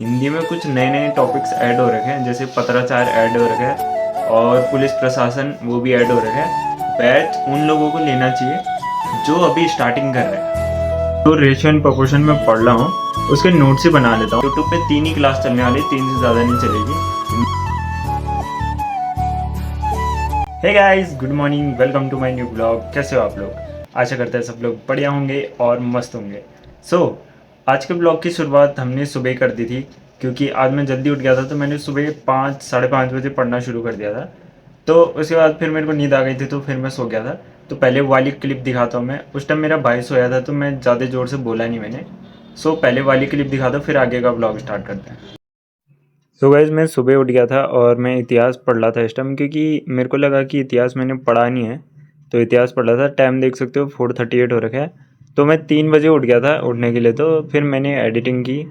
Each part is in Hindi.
हिंदी में कुछ नए नए टॉपिक्स ऐड हो रखे हैं, जैसे पत्राचार ऐड हो रखा है और पुलिस प्रशासन वो भी ऐड हो रखा है। बैच उन लोगों को लेना चाहिए जो अभी स्टार्टिंग कर रहे हैं। तो रेशियो एंड प्रोपोर्शन में पढ़ रहा हूँ, उसके नोट्स ही बना लेता हूँ। यूट्यूब पे 3 ही क्लास चलने वाली, 3 से ज़्यादा नहीं चलेगी। Hey guys, good morning, welcome to my new blog. कैसे हो आप लोग? आशा करते हैं सब लोग बढ़िया होंगे और मस्त होंगे। आज के ब्लॉग की शुरुआत हमने सुबह कर दी थी, क्योंकि आज मैं जल्दी उठ गया था। तो मैंने सुबह 5 साढ़े 5 बजे पढ़ना शुरू कर दिया था। तो उसके बाद फिर मेरे को नींद आ गई थी, तो फिर मैं सो गया था। तो पहले वाली क्लिप दिखाता हूँ मैं। उस टाइम मेरा भाई सोया था, तो मैं ज़्यादा ज़ोर से बोला नहीं मैंने। पहले वाली क्लिप दिखाता हूँ, फिर आगे का ब्लॉग स्टार्ट करते हैं। गाइज़, मैं सुबह उठ गया था और मैं इतिहास पढ़ रहा था इस टाइम, क्योंकि मेरे को लगा कि इतिहास मैंने पढ़ा नहीं है। तो इतिहास पढ़ रहा था। टाइम देख सकते हो 4:38 हो रखा है। तो मैं 3 बजे उठ गया था उठने के लिए। तो फिर मैंने एडिटिंग की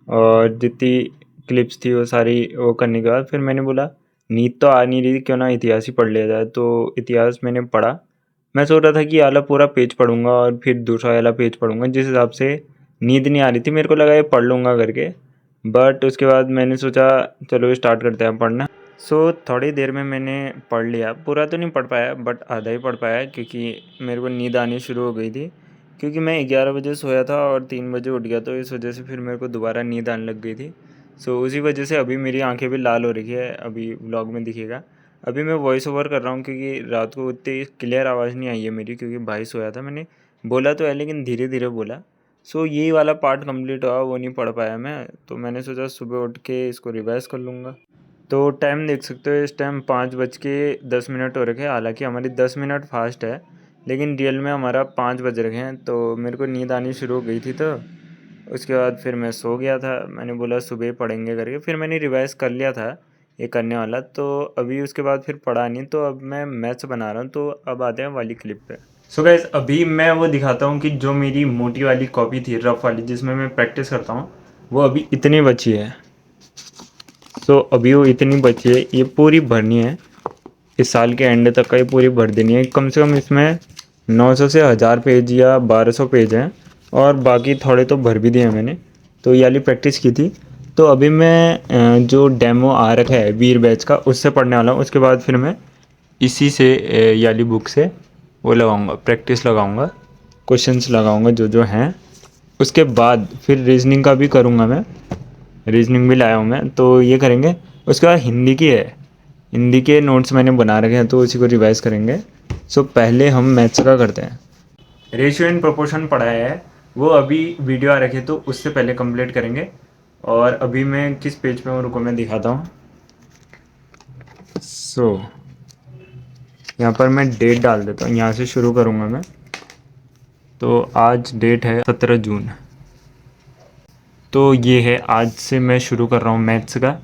और जितनी क्लिप्स थी वो सारी वो करने के बाद फिर मैंने बोला नींद तो आ नहीं रही थी, क्यों ना इतिहास ही पढ़ लिया जाए। तो इतिहास मैंने पढ़ा। मैं सोच रहा था कि ये वाला पूरा पेज पढ़ूंगा और फिर दूसरा वाला पेज पढ़ूंगा। जिस हिसाब से नींद नहीं आ रही थी, मेरे को लगा ये पढ़ लूँगा करके। बट उसके बाद मैंने सोचा चलो स्टार्ट करते हैं पढ़ना। थोड़ी देर में मैंने पढ़ लिया। पूरा तो नहीं पढ़ पाया, बट आधा ही पढ़ पाया, क्योंकि मेरे को नींद आनी शुरू हो गई थी। क्योंकि मैं 11 बजे सोया था और 3 बजे उठ गया, तो इस वजह से फिर मेरे को दोबारा नींद आने लग गई थी। उसी वजह से अभी मेरी आंखें भी लाल हो रही है, अभी व्लॉग में दिखेगा। अभी मैं वॉइस ओवर कर रहा हूँ, क्योंकि रात को उतनी क्लियर आवाज़ नहीं आई है मेरी, क्योंकि भाई सोया था। मैंने बोला तो है, लेकिन धीरे धीरे बोला। यही वाला पार्ट कंप्लीट हुआ, वो नहीं पढ़ पाया मैं। तो मैंने सोचा सुबह उठ के इसको रिवाइज़ कर लूँगा। तो टाइम देख सकते हो, इस टाइम 5:10 हो रखे हैं। हालांकि हमारी 10 मिनट फास्ट है, लेकिन रियल में हमारा 5 बज रखे हैं। तो मेरे को नींद आनी शुरू हो गई थी। तो उसके बाद फिर मैं सो गया था। मैंने बोला सुबह पढ़ेंगे करके। फिर मैंने रिवाइज़ कर लिया था ये करने वाला। तो अभी उसके बाद फिर पढ़ा नहीं। तो अब मैं मैथ्स बना रहा हूँ। तो अब आते हैं वाली क्लिप पे। गाइस, अभी मैं वो दिखाता हूँ कि जो मेरी मोटी वाली कॉपी थी, रफ़ वाली, जिसमें मैं प्रैक्टिस करता हूँ, वो अभी इतनी बची है। अभी वो इतनी बची है, ये पूरी भरनी है। इस साल के एंड तक का ये पूरी भर देनी है। कम से कम इसमें 900 से 1000 पेज या 1200 पेज हैं, और बाकी थोड़े तो भर भी दिए हैं मैंने। तो ये वाली प्रैक्टिस की थी। तो अभी मैं जो डेमो आ रखा है वीर बैच का, उससे पढ़ने वाला हूँ। उसके बाद फिर मैं इसी से ये वाली बुक से वो लगाऊंगा, प्रैक्टिस लगाऊंगा, क्वेश्चंस लगाऊंगा जो जो हैं। उसके बाद फिर रीजनिंग का भी करूँगा मैं। रीजनिंग भी लाया हूँ मैं, तो ये करेंगे। उसके बाद हिंदी की है। हिंदी के नोट्स मैंने बना रखे हैं, तो उसी को रिवाइज करेंगे। पहले हम मैथ्स का करते हैं। रेशियो एंड प्रोपोर्शन पढ़ाया है, वो अभी वीडियो आ रखे, तो उससे पहले कंप्लीट करेंगे। और अभी मैं किस पेज पे हूँ, रुको मैं दिखाता हूँ। यहाँ पर मैं डेट डाल देता हूँ, यहाँ से शुरू करूँगा मैं। तो आज डेट है 17 जून। तो ये है, आज से मैं शुरू कर रहा हूँ मैथ्स का।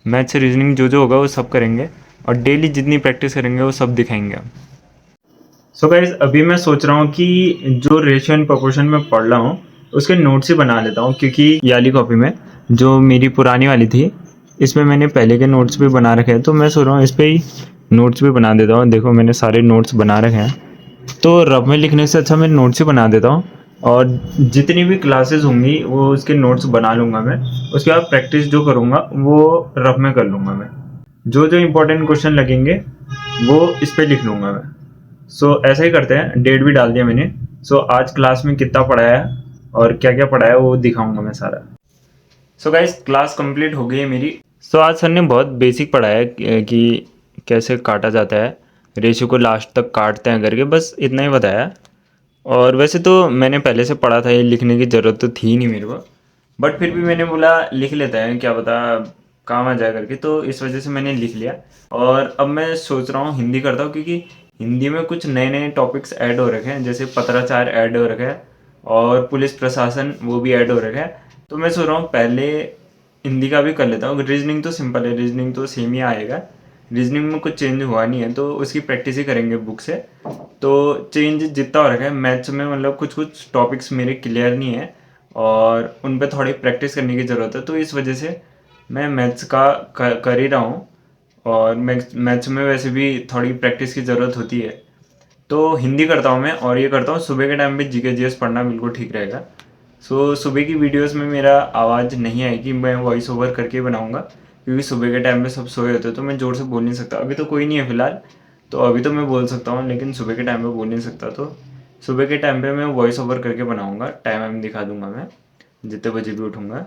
मैथ्स रीजनिंग जो जो होगा वो सब करेंगे, और डेली जितनी प्रैक्टिस करेंगे वो सब दिखाएंगे हम। गाइज, अभी मैं सोच रहा हूँ कि जो रेशियो एंड प्रोपोर्शन में पढ़ रहा हूँ, उसके नोट्स ही बना लेता हूँ। क्योंकि ये वाली कॉपी में, जो मेरी पुरानी वाली थी, इसमें मैंने पहले के नोट्स भी बना रखे हैं। तो मैं सोच रहा हूँ इस पर ही नोट्स भी बना देता हूँ। देखो, मैंने सारे नोट्स बना रखे हैं। तो रफ में लिखने से अच्छा मैं नोट्स ही बना देता हूँ, और जितनी भी क्लासेस होंगी वो उसके नोट्स बना लूँगा मैं। उसके बाद प्रैक्टिस जो करूँगा वो रफ में कर लूँगा मैं। जो जो इम्पोर्टेंट क्वेश्चन लगेंगे वो इस पर लिख लूँगा मैं। ऐसा ही करते हैं। डेट भी डाल दिया मैंने। आज क्लास में कितना पढ़ाया और क्या क्या पढ़ाया वो दिखाऊंगा मैं सारा। गाइस, क्लास कंप्लीट हो गई है मेरी। आज सर ने बहुत बेसिक पढ़ाया कि कैसे काटा जाता है, रेशियो को लास्ट तक काटते हैं करके, बस इतना ही बताया। और वैसे तो मैंने पहले से पढ़ा था, ये लिखने की ज़रूरत तो थी नहीं मेरे को। बट फिर भी मैंने बोला लिख लेता है, क्या पता काम आ जाए करके। तो इस वजह से मैंने लिख लिया। और अब मैं सोच रहा हूँ हिंदी करता हूँ, क्योंकि हिंदी में कुछ नए नए टॉपिक्स ऐड हो रखे हैं, जैसे पत्राचार ऐड हो रखा है और पुलिस प्रशासन वो भी ऐड हो रखा है। तो मैं सोच रहा हूँ पहले हिंदी का भी कर लेता हूँ। रीजनिंग तो सिंपल है, रीजनिंग तो सेम ही आएगा। रीजनिंग में कुछ चेंज हुआ नहीं है, तो उसकी प्रैक्टिस ही करेंगे बुक से। तो चेंज जितना हो रखा है मैथ्स में, मतलब कुछ कुछ टॉपिक्स मेरे क्लियर नहीं है और उन पर थोड़ी प्रैक्टिस करने की ज़रूरत है। तो इस वजह से मैं मैथ्स का कर ही रहा हूँ। और मैथ्स में वैसे भी थोड़ी प्रैक्टिस की ज़रूरत होती है। तो हिंदी करता हूँ मैं, और ये करता हूँ सुबह के टाइम पे जीके जीएस पढ़ना बिल्कुल ठीक रहेगा। सो सुबह की वीडियोस में मेरा आवाज़ नहीं आएगी, मैं वॉइस ओवर करके बनाऊंगा, क्योंकि सुबह के टाइम पे सब सोए होते हैं तो मैं ज़ोर से बोल नहीं सकता। अभी तो कोई नहीं है फ़िलहाल, तो अभी तो मैं बोल सकता हूँ, लेकिन सुबह के टाइम पे बोल नहीं सकता। तो सुबह के टाइम पे मैं वॉइस ओवर करके बनाऊंगा, टाइम वाइम दिखा दूंगा मैं जितने बजे भी उठूंगा।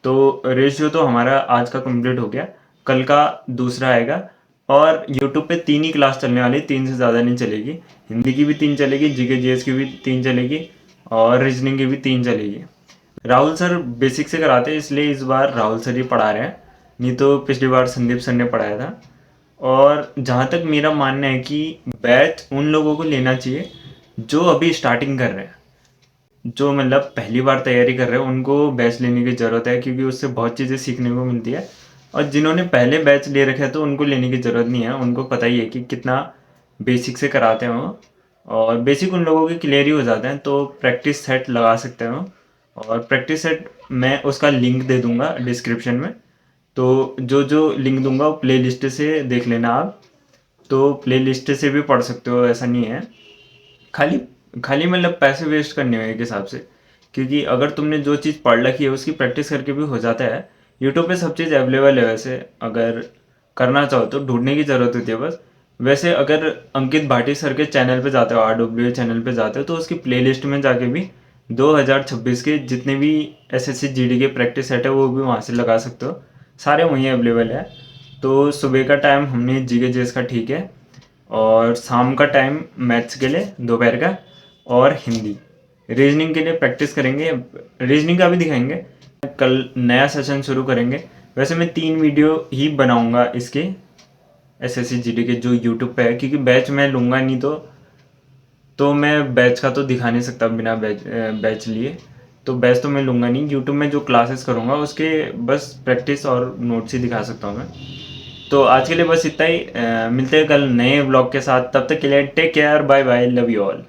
तो रेशियो तो हमारा आज का कंप्लीट हो गया, कल का दूसरा आएगा। और यूट्यूब पे 3 ही क्लास चलने वाली, 3 से ज़्यादा नहीं चलेगी। हिंदी की भी 3 चलेगी, जीके जीएस की भी 3 चलेगी, और रीजनिंग की भी 3 चलेगी। राहुल सर बेसिक से कराते हैं, इसलिए इस बार राहुल सर ही पढ़ा रहे हैं, नहीं तो पिछली बार संदीप सर ने पढ़ाया था। और जहाँ तक मेरा मानना है कि बैच उन लोगों को लेना चाहिए जो अभी स्टार्टिंग कर रहे हैं, जो मतलब पहली बार तैयारी कर रहे हैं, उनको बैच लेने की ज़रूरत है, क्योंकि उससे बहुत चीज़ें सीखने को मिलती है। और जिन्होंने पहले बैच ले रखे हैं तो उनको लेने की ज़रूरत नहीं है, उनको पता ही है कि कितना बेसिक से कराते हैं वो, और बेसिक उन लोगों के क्लियर ही हो जाते हैं, तो प्रैक्टिस सेट लगा सकते हैं वो। और प्रैक्टिस सेट मैं उसका लिंक दे दूंगा डिस्क्रिप्शन में, तो जो जो लिंक दूंगा वो प्ले लिस्ट से देख लेना आप। तो प्ले लिस्ट से भी पढ़ सकते हो, ऐसा नहीं है खाली खाली मतलब पैसे वेस्ट करने हैं एक हिसाब से, क्योंकि अगर तुमने जो चीज़ पढ़ रखी है उसकी प्रैक्टिस करके भी हो जाता है। यूट्यूब पे सब चीज़ अवेलेबल है, वैसे अगर करना चाहो तो ढूंढने की ज़रूरत होती है बस। वैसे अगर अंकित भाटी सर के चैनल पे जाते हो, RWA चैनल पे जाते हो, तो उसकी प्लेलिस्ट में जाके भी 2026 के जितने भी SSC GD के प्रैक्टिस सेट है वो भी वहाँ से लगा सकते हो, सारे वहीं अवेलेबल है। तो सुबह का टाइम हमने जीके जेस का ठीक है, और शाम का टाइम मैथ्स के लिए दोपहर का, और हिंदी रीजनिंग के लिए प्रैक्टिस करेंगे, रीजनिंग का भी दिखाएंगे। कल नया सेशन शुरू करेंगे। वैसे मैं 3 वीडियो ही बनाऊंगा इसके SSC GD के जो यूट्यूब पे है, क्योंकि बैच मैं लूँगा नहीं, तो मैं बैच का तो दिखा नहीं सकता बिना बैच लिए। तो बैच तो मैं लूँगा नहीं, यूट्यूब में जो क्लासेस करूँगा उसके बस प्रैक्टिस और नोट्स ही दिखा सकता हूँ मैं। तो आज के लिए बस इतना ही, मिलते हैं कल नए ब्लॉग के साथ, तब तक के लिए take care, bye bye, love you all.